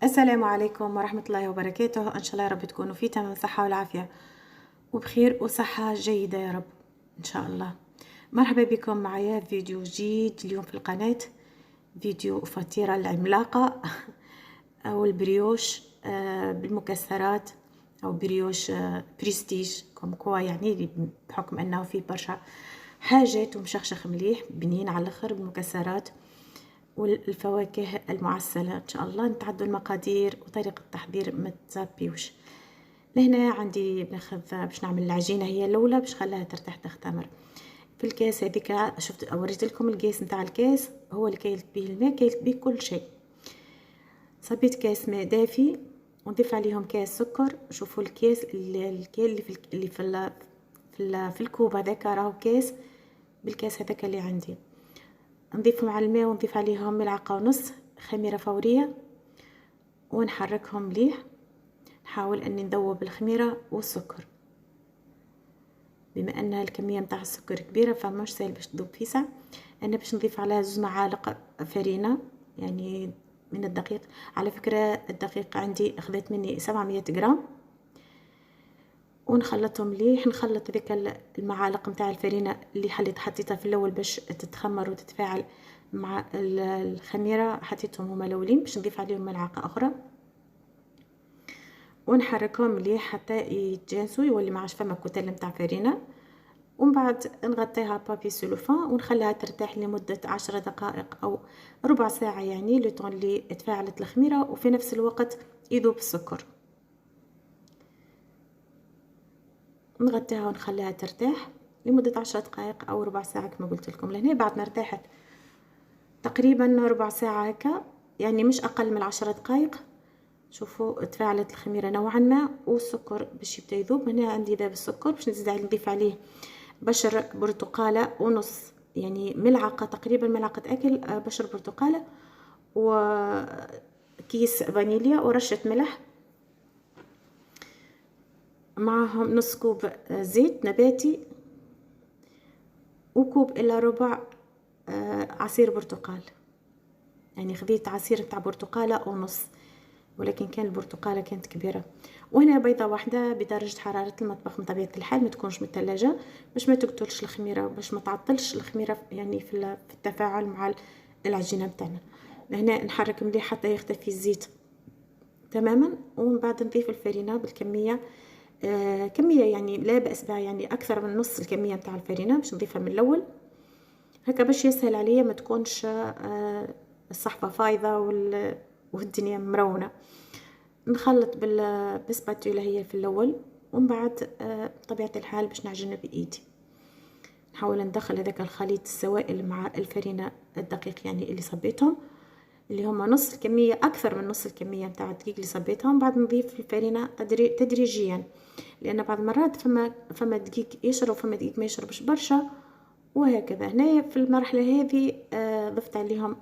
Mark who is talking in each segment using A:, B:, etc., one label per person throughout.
A: السلام عليكم ورحمة الله وبركاته. إن شاء الله يا رب تكونوا في تمام صحة والعافية وبخير وصحة جيدة يا رب إن شاء الله. مرحبا بكم معايا في فيديو جديد اليوم في القناة، فيديو فطيرة العملاقة أو البريوش بالمكسرات أو بريوش بريستيج كوم كوا، يعني بحكم أنه فيه برشا حاجات ومشخشخ مليح بنين على الآخر بالمكسرات والفواكه المعسلة. إن شاء الله نتعدوا المقادير وطريقة التحضير ما تزابيوش. لهنا عندي باش نعمل العجينة هي الأولى باش خلاها ترتاح تختمر. في الكاس هذيك شفت وريت لكم الكاس نتاع الكاس هو اللي كايلت به الماء، كايلت به كل شيء. صبيت كاس ماء دافي ونضيف عليهم كاس سكر. شوفوا الكاس اللي في الكوب هذاك راهو كاس بالكاس هذاك اللي عندي. نضيفهم على الماء ونضيف عليهم ملعقة ونص خميرة فورية ونحركهم مليح. نحاول اني نذوب الخميرة والسكر، بما ان الكمية متاع السكر كبيرة فمش سهل باش تذوب فيسع. انا باش نضيف عليها 2 معالق فرينة يعني من الدقيق. على فكرة الدقيق عندي اخذت مني 700 جرام ونخلطهم مليح. نخلط هذيك المعالق متاع الفرينة اللي حطيتها في الاول باش تتخمر وتتفاعل مع الخميرة، حطيتهم هما الاولين باش نضيف عليهم ملعقة اخرى ونحركهم مليح حتى يتجانسوا يولي ما عادش فما كتل نتاع فرينة. ومن بعد نغطيها بابي سلوفان ونخليها ترتاح لمدة 10 دقائق او ربع ساعة، يعني لطون اللي تفاعلت الخميرة وفي نفس الوقت يذوب السكر. نغطيها ونخليها ترتاح لمدة 10 دقائق او ربع ساعة كما قلت لكم. لهنا بعد ما ارتاحت تقريبا ربع ساعة هكا، يعني مش اقل من 10 دقائق، شوفوا تفاعلت الخميرة نوعا ما والسكر باش يبدا يذوب. هنا عندي ذاب السكر باش نضيف عليه بشر برتقالة ونص، يعني ملعقة تقريبا ملعقة اكل بشر برتقالة وكيس فانيليا ورشة ملح، معهم نص كوب زيت نباتي وكوب الا ربع عصير برتقال. يعني خذيت عصير تاع برتقالة ونص، ولكن كان البرتقالة كانت كبيرة. وهنا بيضة واحدة بدرجة حرارة المطبخ من طبيعة الحال، ما تكونش من الثلاجة باش ما تقتلش الخميرة، باش ما تعطلش الخميرة يعني في التفاعل مع العجينة بتاعنا. هنا نحرك مليح حتى يختفي الزيت تماما. ومن بعد نضيف الفرينة بالكمية كمية يعني لا بأس بها، يعني أكثر من نص الكمية متاع الفرينة باش نضيفها من الأول هكا باش يسهل عليا ما تكونش الصحفة فايضة والدنيا مرونة. نخلط بالسباتولا هي في الاول، ومن بعد بطبيعه الحال باش نعجنه بايدي. نحاول ندخل هذاك الخليط السوائل مع الفرينه الدقيق يعني اللي صبيتهم، اللي هما نص الكميه اكثر من نص الكميه نتاع الدقيق اللي صبيتهم. بعد نضيف الفرينه تدريجيا، لان بعض المرات فما دقيق يشرب وفما دقيق ما يشربش برشا، وهكذا. هنا في المرحله هذه ضفت عليهم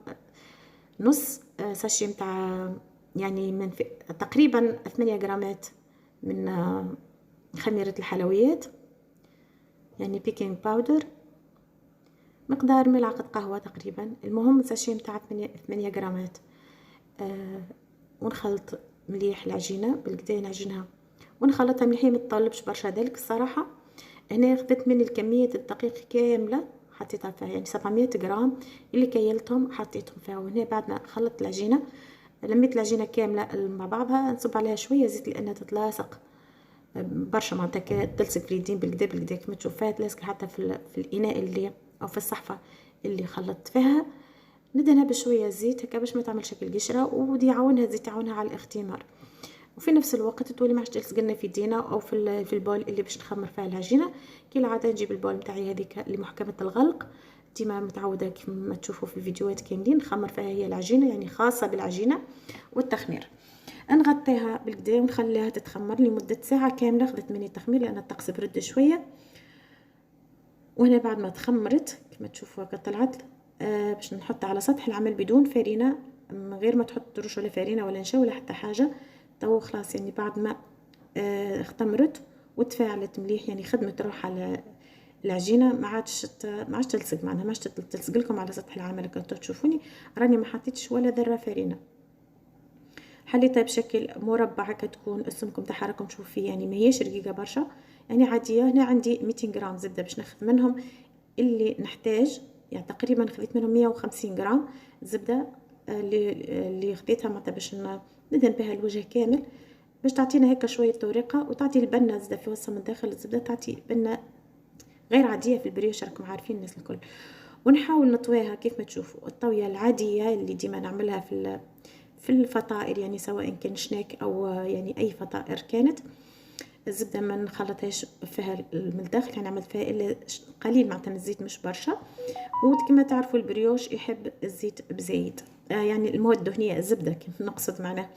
A: نص ساشي متاع يعني من تقريبا 8 جرامات من خميرة الحلويات، يعني بيكنج باودر، مقدار ملعقة قهوة تقريبا. المهم ساشي متاع 8 جرامات. ونخلط مليح العجينة بالكدا، نعجنها ونخلطها مليح، ما تطلبش برشا دلك الصراحة. هنا خدت من الكمية الدقيق كاملة حطيتها فيها، يعني 700 جرام اللي كيلتهم حطيتهم فيها. وهنا بعد ما خلطت العجينة لميت العجينة كاملة مع بعضها، نصب عليها شوية زيت لأنها تتلاصق برشا، معناتها تلصق في اليدين بالكدا كما تشوف فيها تلاصق حتى في الإناء اللي أو في الصحفة اللي خلطت فيها. ندهنها بشوية زيت هكا باش ما تعمل شكل قشرة، ودي يعاونها الزيت يعاونها على الاختمار، وفي نفس الوقت تولي ما عادش تلصق لنا في يدينا او في البول اللي باش نخمر فيها العجينه. كالعاده نجيب البول نتاعي هذيك اللي محكمه الغلق، ديما متعوده كما تشوفوا في الفيديوهات كاملين نخمر فيها هي العجينه، يعني خاصه بالعجينه والتخمير. نغطيها بالكدا ونخليها تتخمر لمده ساعه كامله. خذت مني التخمير لان الطقس برد شويه. وهنا بعد ما تخمرت كما تشوفوا هكا طلعت باش نحطها على سطح العمل بدون فرينه، من غير ما تحط رش ولا فرينه ولا نشا ولا حتى حاجه. تو خلاص يعني بعد ما اختمرت وتفاعلت مليح، يعني خدمت روحها على العجينه، ما عادش تلصق، معناها ما عادش تلصق لكم على سطح العمل. كنتو تشوفوني راني ما حطيتش ولا ذره فرينه. حليتها بشكل مربع هكا تكون السمك متاعها راكم تشوفوا فيه، يعني ما هيش رقيقه برشا، يعني عاديه. هنا عندي 200 غرام زبده باش ناخذ منهم اللي نحتاج، يعني تقريبا خذيت منهم 150 غرام زبده اللي خديتها معناتها باش ندهن بها الوجه كامل، باش تعطينا هكا شويه طريقه وتعطي البنه زبده في وسط من داخل الزبده، تعطي بنه غير عاديه في البريوش راكم عارفين الناس الكل. ونحاول نطويها كيف ما تشوفوا الطويه العاديه اللي ديما نعملها في الفطائر، يعني سواء كان شناك او يعني اي فطائر كانت. الزبده ما نخلطهاش فيها من الداخل، يعني عملت فيها الا قليل معناتها من الزيت مش برشا. وكما تعرفوا البريوش يحب الزيت بزايد، يعني المواد الدهنيه الزبده كيف نقصد معناه.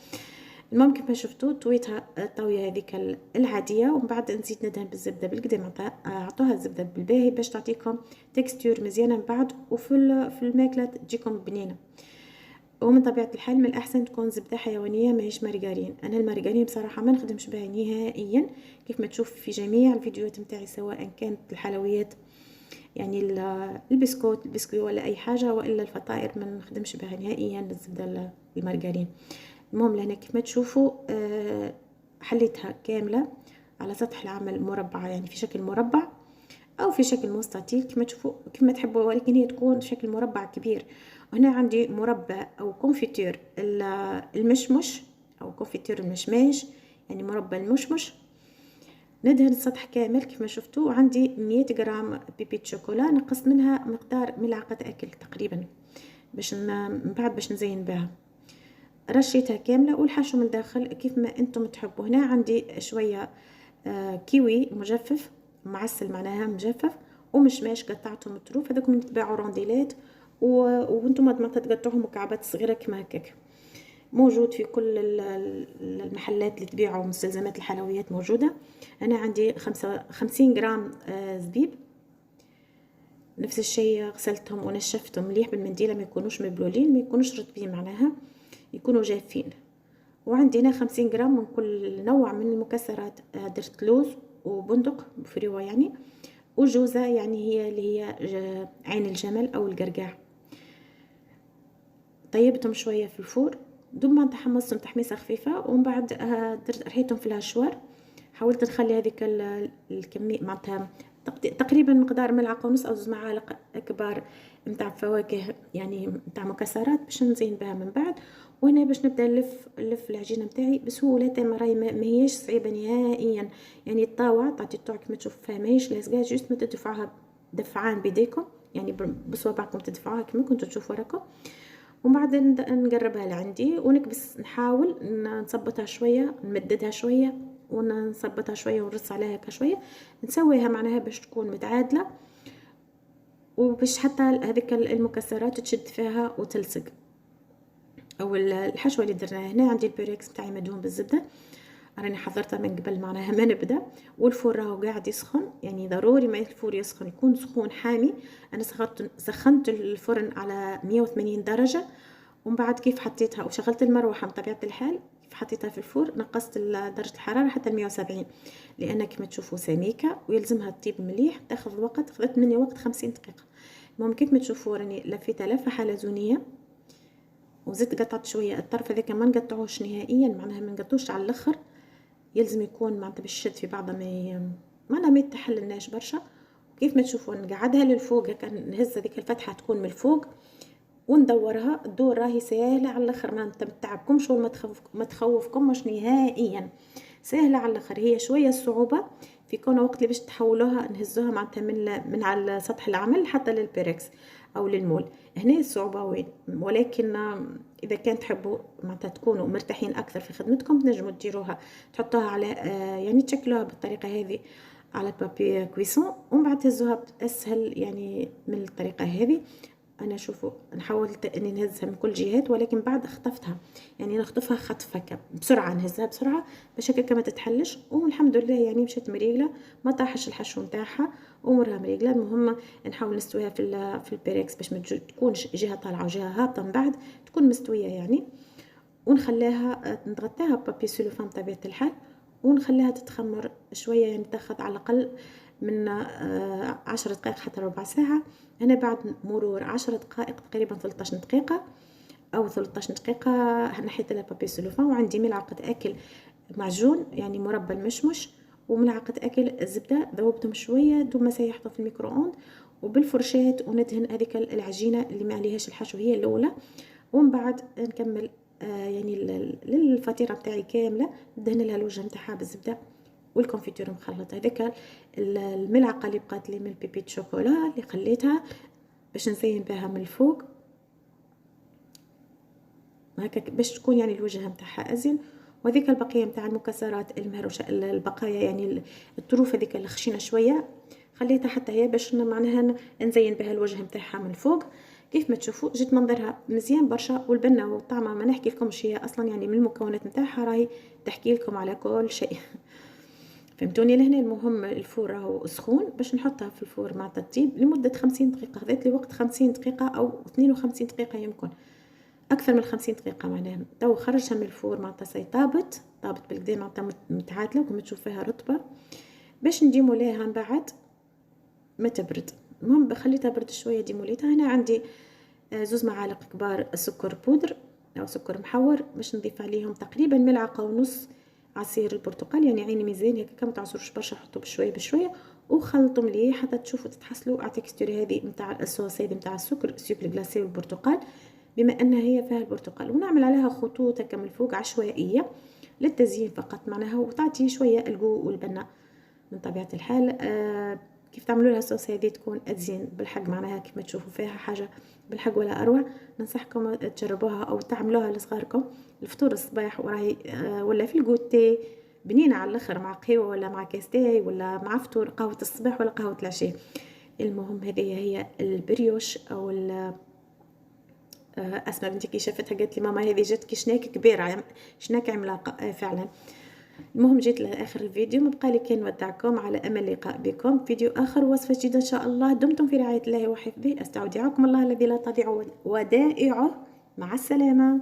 A: المهم كيف ما شفتوا طويتها الطاويه هذيك العاديه، ومن بعد نزيد ندهن بالزبده بالقدا معناتها اعطوها الزبده بالباهي باش تعطيكم تكستور مزيانه من بعد، وفي الماكله تجيكم بنينه. ومن طبيعه الحال من الاحسن تكون زبده حيوانيه ماهيش مارغرين. انا المارغرين بصراحه ما نخدمش بها نهائيا، كيف ما تشوف في جميع الفيديوهات نتاعي سواء كانت الحلويات يعني البسكوي ولا اي حاجه، والا الفطائر ما نخدمش بها نهائيا الزبده المارغرين. المهم لهنا كيف ما تشوفوا حليتها كامله على سطح العمل مربعه، يعني في شكل مربع او في شكل مستطيل كما تشوفوا كما تحبوا، ولكن هي تكون شكل مربع كبير. وهنا عندي مربى او كونفيتير المشمش او كونفيتير المشماش، يعني مربى المشمش. ندهن السطح كامل كما شفتوا. وعندي 100 غرام بيبيت شوكولا، نقص منها مقدار ملعقه اكل تقريبا باش من بعد باش نزين بها. رشيتها كامله والحشو من الداخل كيف ما انتم تحبوا. هنا عندي شويه كيوي مجفف معسل معناها مجفف، ومشماش قطعتهم طروف، هذوك يتباعوا رونديلات وانتم ما تقطعوهم مكعبات صغيره كما هكاك. موجود في كل المحلات اللي تبيعوا مستلزمات الحلويات موجوده. انا عندي 50 غرام زبيب، نفس الشيء غسلتهم ونشفتهم مليح بالمنديله، ما يكونوش مبلولين ما يكونوش رطبين معناها يكونوا جافين. وعندي هنا 50 غرام من كل نوع من المكسرات، درت لوز وبندق فريوه يعني، وجوزة يعني هي اللي هي عين الجمل او القرقاع. طيبتهم شويه في الفور دوب ما تحمصتهم تحميصه خفيفه، ومن بعد رحيتهم في الهشوار. حاولت نخلي هذيك الكميه معناتها تقريبا مقدار ملعقه ونص او 2 معالق كبار نتاع فواكه يعني نتاع مكسرات باش نزين بها من بعد. وهنا باش نبدا نلف العجينه نتاعي بسهوله، تما راهي ما هيش صعيبه نهائيا. يعني الطاوه تعطي الطوع كما تشوف فيها ماهيش لازقه، جوست ما تدفعوها دفعان بيديكم يعني بصوابعكم تدفعوها كما كنتوا تشوفوا راكم. ومن بعد نقربها لعندي ونكبس، نحاول نثبتها شويه نمددها شويه ونثبتها شويه ونرص عليها هكا شويه، نسويها معناها باش تكون متعادله، وباش حتى هذيك المكسرات تشد فيها وتلصق. او الحشوه اللي درناها هنا عندي البيركس تاعي مدهون بالزبده، راني حضرتها من قبل معناها ما نبدا. والفور راهو قاعد يسخن، يعني ضروري ما الفور يسخن يكون سخون حامي. انا سخنت الفرن على 180 درجه، ومن بعد كيف حطيتها وشغلت المروحه بطبيعه الحال كيف حطيتها في الفور نقصت درجه الحراره حتى 170، لان كما تشوفوا سميكه ويلزمها تطيب مليح، تاخذ وقت، خذت مني وقت 50 دقيقه. المهم كيف ما تشوفوا راني لفيتها لفه حلزونيه، وزدت قطعت شويه الطرف هذاك ما نقطعوش نهائيا معناها ما نقطوش على الاخر، يلزم يكون معناتها بالشد في بعضه معناها ما يتحللناش برشا. وكيف ما تشوفوا نقعدها للفوق هكا، نهز هذيك الفتحه تكون من الفوق وندورها الدور راهي سهله على الاخر، ما تتعبكمش ولا ما تخوفكمش نهائيا، سهله على الاخر. هي شويه الصعوبه في كون وقت اللي باش تحولوها نهزوها معناتها من على سطح العمل حتى للبيركس او للمول، هنا الصعوبه وين. ولكن اذا كان تحبوا معناتها تكونوا مرتاحين اكثر في خدمتكم تنجموا ديروها تحطوها على يعني تشكلوها بالطريقه هذه على بابي كويسون، ومن بعد تهزوها اسهل يعني من الطريقه هذه. انا شوفوا حاولت اني نهزها من كل جهات، ولكن بعد خطفتها يعني نخطفها خطفه بسرعه، نهزها بسرعه باش هكا ما تتحلش. والحمد لله يعني مشات مريقله، ما طاحش الحشو نتاعها امورها مريقله. المهم نحاول نستويها في البيركس باش ما تكونش جهه طالعه وجهه هابطه، من بعد تكون مستويه يعني. ونخليها نتغطيها ببابي سيلوفان بطبيعه الحال ونخليها تتخمر شويه، يعني تاخذ على الاقل من 10 دقائق حتى ربع ساعه. هنا بعد مرور 10 دقائق تقريبا 13 دقيقه او 13 دقيقه. نحيت لها بابي سلوفان، وعندي ملعقه اكل معجون يعني مربى المشمش وملعقه اكل الزبده، ذوبتهم شويه دوب ما سيحطهم في الميكرووند، وبالفرشاه وندهن هذيك العجينه اللي ما عليهاش الحشو هي الاولى، ومن بعد نكمل يعني للفطيره بتاعي كامله ندهن لها الوجه نتاعها بالزبده والكونفيتور مخلط. هذاك الملعقه اللي بقات لي من البيبي شوكولا اللي خليتها باش نزين بها من الفوق هكا باش تكون يعني الوجه نتاعها ازين. وهذيك البقيه نتاع المكسرات المهروشه، البقايا يعني الطروف هذيك الخشينه شويه خليتها حتى هي باش معناها نزين بها الوجه نتاعها من فوق. كيف ما تشوفوا جيت منظرها مزيان برشا، والبنه والطعمه ما نحكي لكمش، هي اصلا يعني من المكونات نتاعها راهي تحكي لكم على كل شيء. فهمتوني لهنا؟ المهم الفور راهو سخون باش نحطها في الفور مع التطيب لمده 50 دقيقه. خذت لي وقت 50 دقيقه او 52 دقيقه، يمكن اكثر من 50 دقيقه معناها. تو خرجتها من الفور معناتها سي طابت بالكدا معناتها متعادله وكما تشوف فيها رطبه، باش نديموليها من بعد ما تبرد. المهم خليتها برد شويه ديموليتها. هنا عندي 2 معالق كبار سكر بودر او سكر محور باش نضيف عليهم تقريبا ملعقه ونص عصير البرتقال، يعني عيني ميزان هكا ما تعصروش برشا، حطوا بشويه بشويه وخلطوا مليح حتى تشوفوا تتحصلوا على تكستور هذه نتاع الصوص هذه نتاع السكر جلاسي والبرتقال، بما انها هي فيها البرتقال. ونعمل عليها خطوط هكا من الفوق عشوائيه للتزيين فقط معناها، وتعطي شويه الجو والبنه من طبيعه الحال. كيف تعملوا لها الصوص هذه تكون ازين بالحق معناها كيف ما تشوفوا فيها حاجه بالحق ولا اروع. ننصحكم تجربوها او تعملوها لصغاركم الفطور الصباح، وراهي ولا في الكوتي بنينه على الاخر مع قهوه ولا مع كاستاي ولا مع فطور قهوه الصباح ولا قهوه العشاء. المهم هذه هي البريوش او اسماء بنتي كي شافتها قالت لي ماما هذه جات كي شناك كبيره، شناك عملاقه. فعلا. المهم جيت لاخر الفيديو، ما بقى لي كان نودعكم على امل اللقاء بكم فيديو اخر وصفه جديده ان شاء الله. دمتم في رعايه الله وحفظه، استودعكم الله الذي لا تضيع ودائعه. مع السلامه.